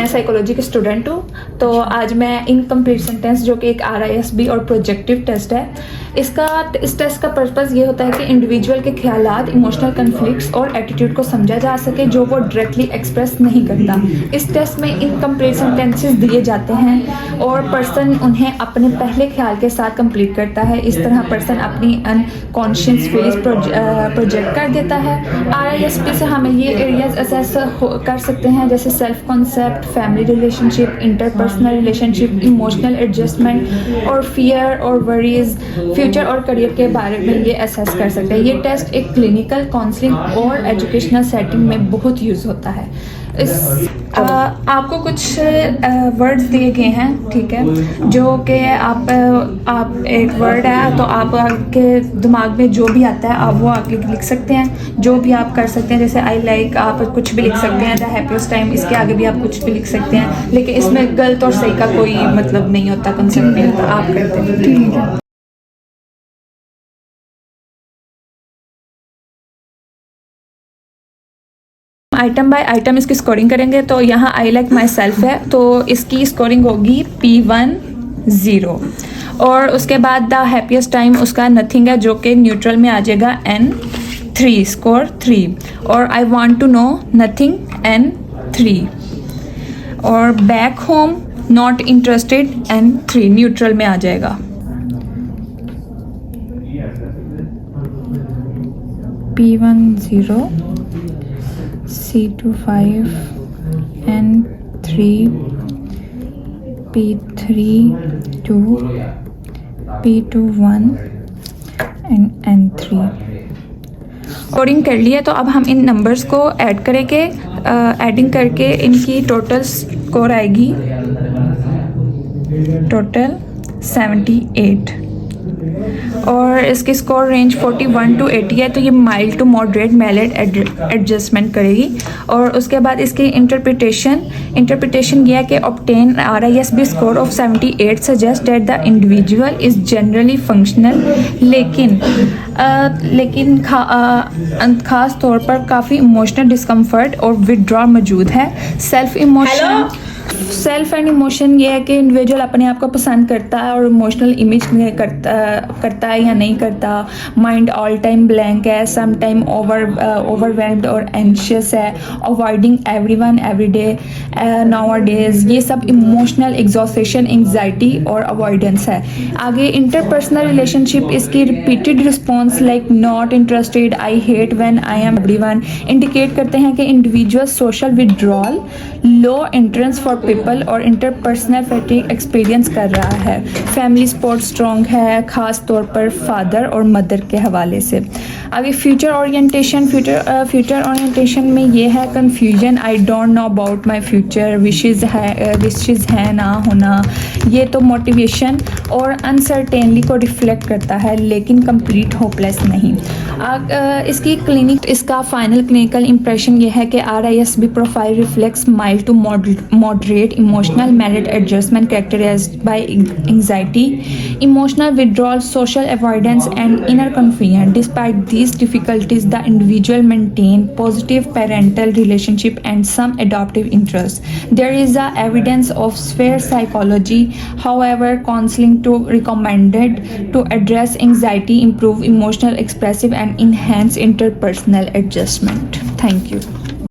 Psychology की student हूँ। तो आज मैं इनकम्प्लीट सेंटेंस जो कि एक RISB और प्रोजेक्टिव टेस्ट है, इस टेस्ट का पर्पज़ ये होता है कि इंडिविजुअल के ख्यालात, इमोशनल कन्फ्लिक्ट्स और एटीट्यूड को समझा जा सके जो वो डायरेक्टली एक्सप्रेस नहीं करता। इस टेस्ट में इनकम्प्लीट सेंटेंसेस दिए जाते हैं और पर्सन उन्हें अपने पहले ख्याल के साथ कंप्लीट करता है। इस तरह पर्सन अपनी अनकॉन्शियस फीलिंग्स प्रोजेक्ट कर देता है। RISB से हमें ये एरियाज असेस कर सकते हैं, जैसे self concept, family relationship, interpersonal relationship, emotional adjustment और फियर और वरीज, फ्यूचर और करियर के बारे में ये असेस कर सकते हैं। ये टेस्ट एक क्लिनिकल, काउंसलिंग और एजुकेशनल सेटिंग में बहुत यूज़ होता है। आपको कुछ वर्ड्स दिए गए हैं, ठीक है, जो कि आप एक वर्ड है तो आप आपके दिमाग में जो भी आता है आप वो आगे लिख सकते हैं, जो भी आप कर सकते हैं। जैसे आई लाइक आप कुछ भी लिख सकते हैं, द हैप्पीएस्ट टाइम, इसके आगे भी आप कुछ भी लिख सकते हैं, लेकिन इसमें गलत और सही का कोई मतलब नहीं होता, कंसेप्ट नहीं होता, आप करते हैं, ठीक है। आइटम बाय आइटम इसकी स्कोरिंग करेंगे। तो यहाँ आई लाइक माई सेल्फ है तो इसकी स्कोरिंग होगी P10। और उसके बाद द हैप्पीएस्ट टाइम उसका नथिंग है जो कि न्यूट्रल में आ जाएगा N3, स्कोर 3। और I want to know nothing N3। और back home not interested N3, neutral में आ जाएगा। P10, C25, N3, P32, P21 and N3। Scoring कर लिया तो अब हम इन नंबर्स को ऐड करेंगे। एडिंग करके इनकी टोटल स्कोर आएगी टोटल 78। और इसकी स्कोर रेंज 41 to 80 है, तो ये mild to moderate maladjustment करेगी। और उसके बाद इसकी इंटरप्रिटेशन ये है कि obtain RISB score of 78 suggest that the individual is generally functional, लेकिन ख़ास तौर पर काफ़ी इमोशनल डिस्कम्फर्ट और विदड्रॉल मौजूद है। सेल्फ एंड इमोशन ये है कि इंडिविजुअल अपने आप को पसंद करता है और इमोशनल इमेज करता है या नहीं करता। माइंड ऑल टाइम ब्लैंक है, सम टाइम ओवरवेल्म्ड और एंशियस है, अवॉइडिंग एवरीवन एवरीडे नाउअडेज। ये सब इमोशनल एग्जॉस्टेशन, एंग्जाइटी और अवॉइडेंस है। आगे इंटरपर्सनल रिलेशनशिप, इसकी repeated response like not interested, I hate when I am everyone indicate करते हैं कि individual social withdrawal, low interest for people और इंटरपर्सनल फैटिग एक्सपीरियंस कर रहा है। फैमिली सपोर्ट स्ट्रॉन्ग है, ख़ास तौर पर फादर और मदर के हवाले से। आगे फ्यूचर ओरिएंटेशन में ये है confusion, I don't know about my future, wishes है ना होना। ये तो मोटिवेशन और अनसर्टेनली को रिफ्लेक्ट करता है, लेकिन कंप्लीट होपलेस नहीं। इसका फाइनल क्लिनिकल इंप्रेशन ये है कि RISB profile reflects mild to moderate emotional maladjustment characterized by anxiety, emotional withdrawal, social avoidance, and inner confusion. Despite these difficulties, the individual maintain positive parental relationship and some adoptive interest. There is evidence of severe psychology. However, counseling to recommended to address anxiety, improve emotional expressive, and enhance interpersonal adjustment. Thank you.